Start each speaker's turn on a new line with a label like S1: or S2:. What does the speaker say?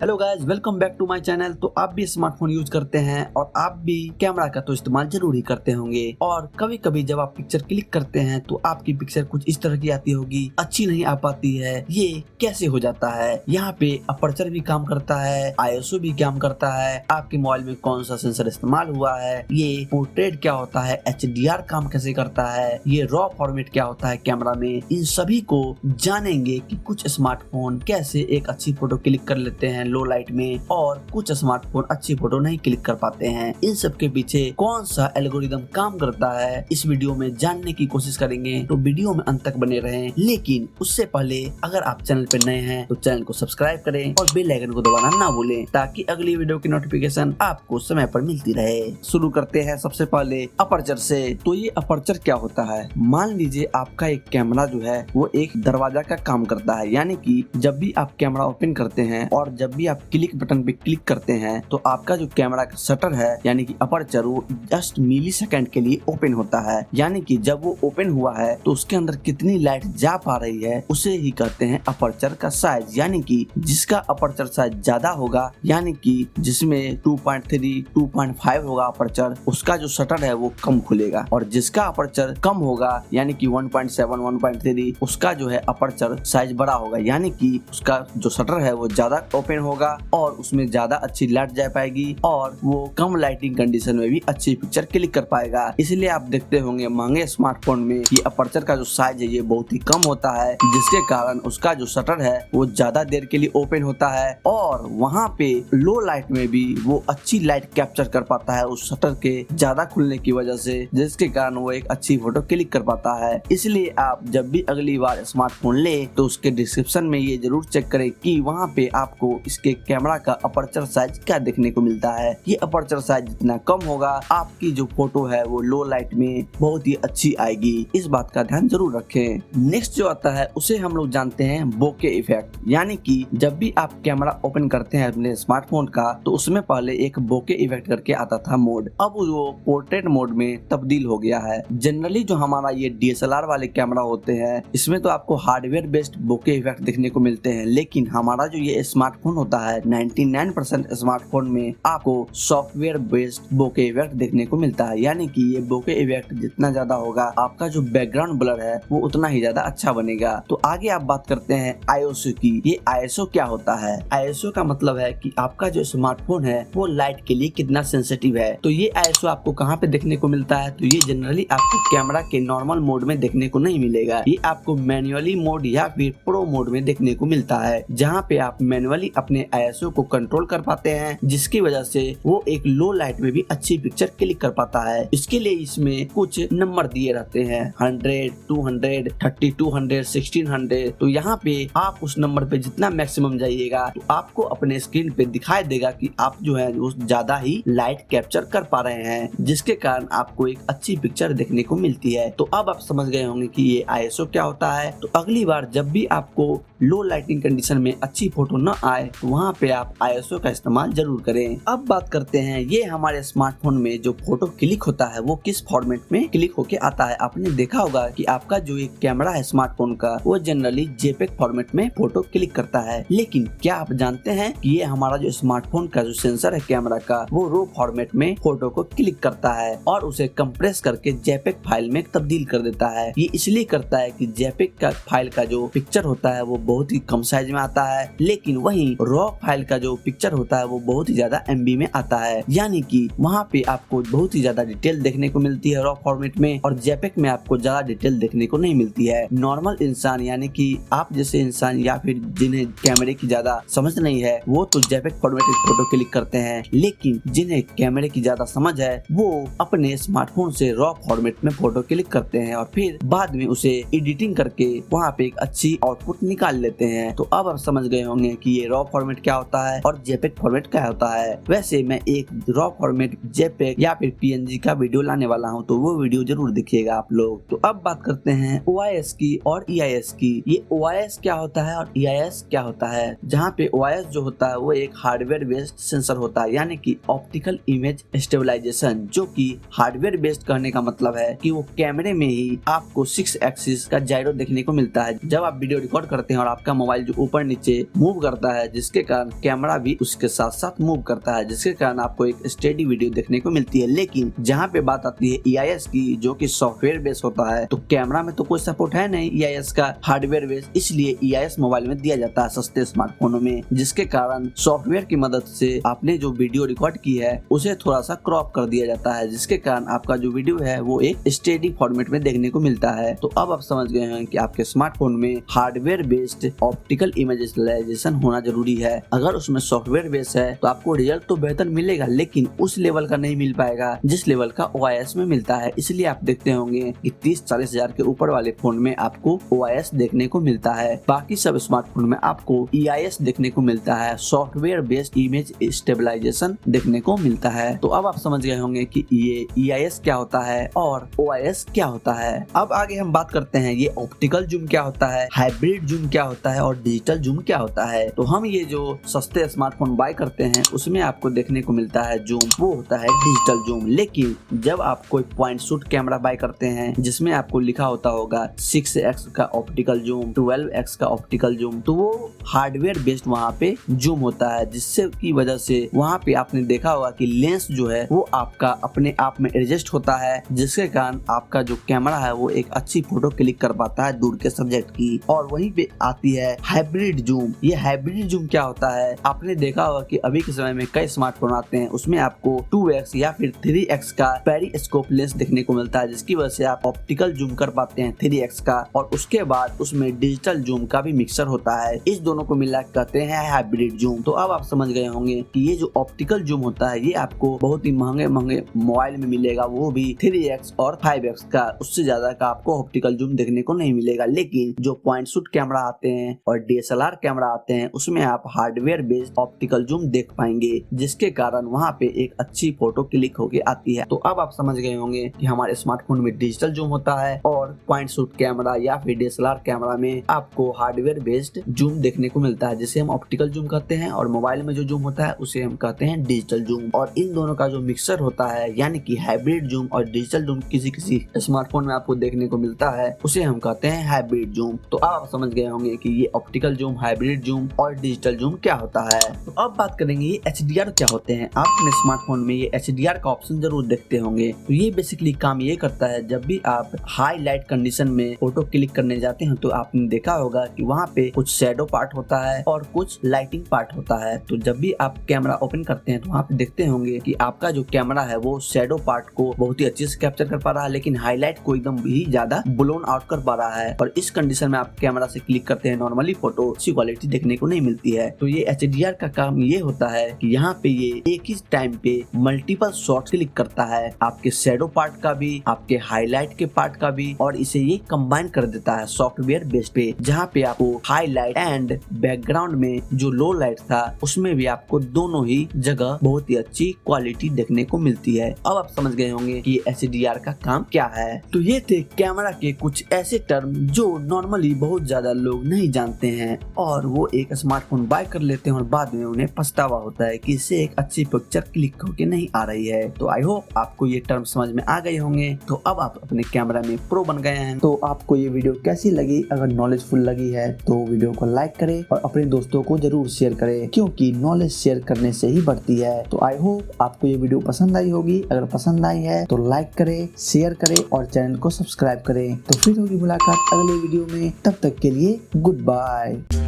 S1: Hello guys, welcome back to my channel. तो आप भी स्मार्टफोन यूज करते हैं और आप भी कैमरा का तो इस्तेमाल जरूर ही करते होंगे। और कभी कभी जब आप पिक्चर क्लिक करते हैं तो आपकी पिक्चर कुछ इस तरह की आती होगी, अच्छी नहीं आ पाती है। ये कैसे हो जाता है? यहाँ पे अपर्चर भी काम करता है, आईएसओ भी काम करता है, आपके मोबाइल में कौन सा सेंसर इस्तेमाल हुआ है, ये पोर्ट्रेट क्या होता है, HDR काम कैसे करता है, ये रॉ फॉर्मेट क्या होता है कैमरा में, इन सभी को जानेंगे कि कुछ स्मार्टफोन कैसे एक अच्छी फोटो क्लिक कर लेते हैं लो लाइट में और कुछ स्मार्टफोन अच्छी फोटो नहीं क्लिक कर पाते हैं। इन सब के पीछे कौन सा एल्गोरिदम काम करता है, इस वीडियो में जानने की कोशिश करेंगे। तो वीडियो में अंत तक बने रहें। लेकिन उससे पहले अगर आप चैनल पे नए हैं तो चैनल को सब्सक्राइब करें और बेल आइकन को दबाना ना भूलें ताकि अगली वीडियो की नोटिफिकेशन आपको समय पर मिलती रहे। शुरू करते हैं सबसे पहले अपर्चर से। तो ये अपर्चर क्या होता है? मान लीजिए आपका एक कैमरा जो है वो एक दरवाजा का काम करता है, यानी कि जब भी आप कैमरा ओपन करते हैं और जब भी आप क्लिक बटन पे क्लिक करते हैं तो आपका जो कैमरा का शटर है यानी कि अपर्चर वो जस्ट मिली सेकेंड के लिए ओपन होता है। यानी कि जब वो ओपन हुआ है तो उसके अंदर कितनी लाइट जा पा रही है उसे ही कहते हैं अपर्चर का साइज। यानी कि जिसका अपर्चर साइज ज्यादा होगा, यानी कि जिसमें 2.3 2.5 होगा अपर्चर, उसका जो शटर है वो कम खुलेगा। और जिसका अपर्चर कम होगा यानी कि 1.7 1.3 उसका जो है अपर्चर साइज बड़ा होगा, यानी कि उसका जो शटर है वो ज्यादा ओपन होगा और उसमें ज्यादा अच्छी लाइट जा पाएगी और वो कम लाइटिंग कंडीशन में भी अच्छी पिक्चर क्लिक कर पाएगा। इसलिए आप देखते होंगे महंगे स्मार्टफोन में ये अपर्चर का जो साइज है ये बहुत ही कम होता है, जिसके कारण उसका जो शटर है वो ज्यादा देर के लिए ओपन होता है और वहाँ पे लो लाइट में भी वो अच्छी लाइट कैप्चर कर पाता है उस शटर के ज्यादा खुलने की वजह से, जिसके कारण वो एक अच्छी फोटो क्लिक कर पाता है। इसलिए आप जब भी अगली बार स्मार्टफोन ले तो उसके डिस्क्रिप्शन में ये जरूर चेक करें कि वहाँ पे आपको इसके कैमरा का अपर्चर साइज क्या देखने को मिलता है। ये अपर्चर साइज जितना कम होगा आपकी जो फोटो है वो लो लाइट में बहुत ही अच्छी आएगी। इस बात का ध्यान जरूर रखें। नेक्स्ट जो आता है उसे हम लोग जानते हैं बोके इफेक्ट। यानी कि जब भी आप कैमरा ओपन करते हैं अपने स्मार्टफोन का तो उसमें पहले एक बोके इफेक्ट करके आता था मोड, अब वो पोर्ट्रेट मोड में तब्दील हो गया है। जनरली जो हमारा ये DSLR वाले कैमरा होते हैं इसमें तो आपको हार्डवेयर बेस्ड बोके इफेक्ट देखने को मिलते हैं, लेकिन हमारा जो ये स्मार्टफोन होता है 99% स्मार्टफोन में आपको सॉफ्टवेयर बेस्ड बोके इफेक्ट देखने को मिलता है। यानी कि ये बोके इफेक्ट जितना ज्यादा होगा आपका जो बैकग्राउंड ब्लर है वो उतना ही ज्यादा अच्छा बनेगा। तो आगे आप बात करते हैं आईएसओ की। ये आईएसओ क्या होता है? आईएसओ का मतलब है कि आपका जो स्मार्टफोन है वो लाइट के लिए कितना सेंसिटिव है। तो ये आईएसओ आपको कहाँ पे देखने को मिलता है? तो ये जनरली आपको कैमरा के नॉर्मल मोड में देखने को नहीं मिलेगा, ये आपको मैन्युअली मोड या फिर प्रो मोड में देखने को मिलता है, जहाँ पे आप मैन्युअली अपने आईएसओ को कंट्रोल कर पाते हैं, जिसकी वजह से वो एक लो लाइट में भी अच्छी पिक्चर क्लिक कर पाता है। इसके लिए इसमें कुछ नंबर दिए रहते हैं 100, 200, 3200, 1600। तो यहाँ पे आप उस नंबर पे जितना मैक्सिमम जाइएगा तो आपको अपने स्क्रीन पे दिखाई देगा कि आप जो है वो ज्यादा ही लाइट कैप्चर कर पा रहे हैं, जिसके कारण आपको एक अच्छी पिक्चर देखने को मिलती है। तो अब आप समझ गए होंगे कि ये आईएसओ क्या होता है। तो अगली बार जब भी आपको लो लाइटिंग कंडीशन में अच्छी फोटो न आए तो वहाँ पे आप आईएसओ का इस्तेमाल जरूर करें। अब बात करते हैं ये हमारे स्मार्टफोन में जो फोटो क्लिक होता है वो किस फॉर्मेट में क्लिक होके आता है। आपने देखा होगा कि आपका जो एक कैमरा है स्मार्टफोन का वो जनरली JPEG फॉर्मेट में फोटो क्लिक करता है, लेकिन क्या आप जानते हैं कि ये हमारा जो स्मार्टफोन का जो सेंसर है कैमरा का वो रो फॉर्मेट में फोटो को क्लिक करता है और उसे कंप्रेस करके JPEG फाइल में तब्दील कर देता है। ये इसलिए करता है कि JPEG का फाइल का जो पिक्चर होता है वो बहुत ही कम साइज में आता है, लेकिन वहीं रॉ फाइल का जो पिक्चर होता है वो बहुत ही ज्यादा MB में आता है। यानी कि वहाँ पे आपको बहुत ही ज्यादा डिटेल देखने को मिलती है रॉ फॉर्मेट में और JPEG में आपको ज्यादा डिटेल देखने को नहीं मिलती है। नॉर्मल इंसान यानी कि आप जैसे इंसान या फिर जिन्हें कैमरे की ज्यादा समझ नहीं है वो तो JPEG फॉर्मेट में फोटो क्लिक करते हैं, लेकिन जिन्हें कैमरे की ज्यादा समझ है वो अपने स्मार्टफोन से रॉ फॉर्मेट में फोटो क्लिक करते हैं और फिर बाद में उसे एडिटिंग करके वहाँ पे एक अच्छी आउटपुट निकाल लेते हैं। तो अब आप समझ गए होंगे कि ये रॉ फॉर्मेट क्या होता है और JPEG फॉर्मेट क्या होता है। वैसे मैं एक रॉ फॉर्मेट JPEG या फिर PNG का वीडियो लाने वाला हूँ, तो वो वीडियो जरूर देखिएगा आप लोग। तो अब बात करते हैं OIS की और EIS की। ये OIS क्या होता है और EIS क्या होता है? जहाँ पे OIS जो होता है वो एक हार्डवेयर बेस्ड सेंसर होता है, यानी कि ऑप्टिकल इमेज स्टेबलाइजेशन, जो कि हार्डवेयर बेस्ड कहने का मतलब है कि वो कैमरे में ही आपको 6 एक्सिस का जायरो देखने को मिलता है। जब आप वीडियो रिकॉर्ड करते हैं और आपका मोबाइल जो ऊपर नीचे मूव करता है जिसके कारण कैमरा भी उसके साथ साथ मूव करता है, जिसके कारण आपको एक स्टेडी वीडियो देखने को मिलती है। लेकिन जहाँ पे बात आती है EIS की, जो कि सॉफ्टवेयर बेस होता है, तो कैमरा में तो कोई सपोर्ट है नहीं EIS का हार्डवेयर बेस, इसलिए EIS मोबाइल में दिया जाता है सस्ते स्मार्टफोनों में, जिसके कारण सॉफ्टवेयर की मदद से आपने जो वीडियो रिकॉर्ड की है उसे थोड़ा सा क्रॉप कर दिया जाता है, जिसके कारण आपका जो वीडियो है वो एक स्टेडी फॉर्मेट में देखने को मिलता है। तो अब आप समझ गए हैं कि आपके स्मार्टफोन में hardware based optical image stabilisation होना जरूरी है। अगर उसमें सॉफ्टवेयर बेस है तो आपको रिजल्ट तो बेहतर मिलेगा, लेकिन उस लेवल का नहीं मिल पाएगा जिस लेवल का OIS में मिलता है। इसलिए आप देखते होंगे कि 30-40 हजार के ऊपर वाले फोन में आपको OIS देखने को मिलता है, बाकी सब स्मार्टफोन में आपको EIS देखने को मिलता है, सॉफ्टवेयर बेस्ड इमेज स्टेबलाइजेशन देखने को मिलता है। तो अब आप समझ गए होंगे कि ये EIS क्या होता है और OIS क्या होता है। अब आगे हम बात करते हैं ये ऑप्टिकल जूम क्या होता है, हाइब्रिड जूम क्या होता है और डिजिटल जूम क्या होता है। तो हम ये जो सस्ते स्मार्टफोन बाय करते हैं उसमें आपको देखने को मिलता है जूम, वो होता है डिजिटल जूम। लेकिन जब आप कोई पॉइंट शूट कैमरा बाय करते हैं जिसमें आपको लिखा होता होगा 6x का ऑप्टिकल जूम, 12x का ऑप्टिकल जूम, तो वो हार्डवेयर बेस्ड वहाँ पे जूम होता है, जिससे की वजह से वहाँ पे आपने देखा होगा कि लेंस जो है वो आपका अपने आप में एडजस्ट होता है, जिसके कारण आपका जो कैमरा है वो एक अच्छी फोटो क्लिक कर पाता है दूर के सब्जेक्ट की। और वहीं पे आती है हाइब्रिड जूम। ये हाइब्रिड जूम क्या होता है, आपने देखा होगा कि अभी के समय में कई स्मार्टफोन आते हैं उसमें आपको 2x या फिर 3x का पेरिस्कोप लेंस देखने को मिलता है, जिसकी वजह से आप ऑप्टिकल जूम कर पाते हैं 3x का, और उसके बाद उसमें डिजिटल जूम का भी मिक्सर होता है। इस दोनों को मिला कहते हैं हाइब्रिड जूम। तो अब आप समझ गए होंगे कि ये जो ऑप्टिकल जूम होता है ये आपको बहुत ही महंगे महंगे मोबाइल में मिलेगा, वो भी 3x और 5x का, उससे ज्यादा का आपको ऑप्टिकल जूम देखने को नहीं मिलेगा। लेकिन जो पॉइंट शूट कैमरा आते हैं और DSLR कैमरा आते हैं उसमें आप हार्डवेयर बेस्ड ऑप्टिकल जूम देख पाएंगे, जिसके कारण वहाँ पे एक अच्छी फोटो क्लिक होके आती है। तो अब आप समझ गए होंगे कि हमारे स्मार्टफोन में डिजिटल जूम होता है और पॉइंट शूट कैमरा या फिर DSLR कैमरा में आपको हार्डवेयर बेस्ड जूम देखने को मिलता है, जिसे हम ऑप्टिकल जूम कहते हैं, और मोबाइल में जो जूम होता है उसे हम कहते हैं डिजिटल जूम। और इन दोनों का जो मिक्सर होता है यानी कि हाइब्रिड जूम और डिजिटल जूम किसी किसी स्मार्टफोन में आपको देखने को मिलता है, उसे हम कहते हैं हाइब्रिड जूम। तो अब आप समझ गए होंगे कि ये ऑप्टिकल जूम, हाइब्रिड जूम और डिजिटल जूम क्या होता है। तो अब बात करेंगे ये HDR क्या होते हैं। आप अपने स्मार्टफोन में ये HDR का ऑप्शन जरूर देखते होंगे। तो ये बेसिकली काम ये करता है, जब भी आप हाई लाइट कंडीशन में फोटो क्लिक करने जाते हैं तो आपने देखा होगा कि वहाँ पे कुछ शैडो पार्ट होता है और कुछ लाइटिंग पार्ट होता है। तो जब भी आप कैमरा ओपन करते हैं तो वहाँ पे देखते होंगे कि आपका जो कैमरा है वो शैडो पार्ट को बहुत ही अच्छे से कैप्चर कर पा रहा है, लेकिन हाईलाइट को एकदम ही ज्यादा ब्लोन आउट कर पा रहा है। और इस कंडीशन में आप कैमरा से क्लिक करते हैं, नॉर्मली फोटो अच्छी क्वालिटी देखने को नहीं मिलती है। तो ये HDR का काम ये होता है कि यहाँ पे ये एक ही टाइम पे मल्टीपल शॉट क्लिक करता है, आपके शैडो पार्ट का भी, आपके हाईलाइट के पार्ट का भी, और इसे ये कंबाइन कर देता है सॉफ्टवेयर बेस पे, जहाँ पे आपको हाईलाइट एंड बैकग्राउंड में जो लो लाइट था उसमें भी आपको दोनों ही जगह बहुत ही अच्छी क्वालिटी देखने को मिलती है। अब आप समझ गए होंगे कि HDR का काम क्या है। तो ये थे कैमरा के कुछ ऐसे टर्म जो नॉर्मली बहुत ज्यादा लोग नहीं जानते हैं, और वो एक स्मार्टफोन बाय कर लेते हैं और बाद में उन्हें पछतावा होता है कि इससे एक अच्छी पिक्चर क्लिक होके नहीं आ रही है। तो आई होप आपको ये टर्म समझ में आ गए होंगे। तो अब आप अपने कैमरा में प्रो बन गए हैं। तो आपको ये वीडियो कैसी लगी? अगर नॉलेजफुल लगी है तो वीडियो को लाइक करें और अपने दोस्तों को जरूर शेयर करें, क्योंकि नॉलेज शेयर करने से ही बढ़ती है। तो आई होप आपको ये वीडियो पसंद आई होगी। अगर पसंद आई है तो लाइक करें, शेयर करें और चैनल को सब्सक्राइब करें। तो फिर होगी मुलाकात अगले वीडियो में, तब तक के लिए गुड बाय।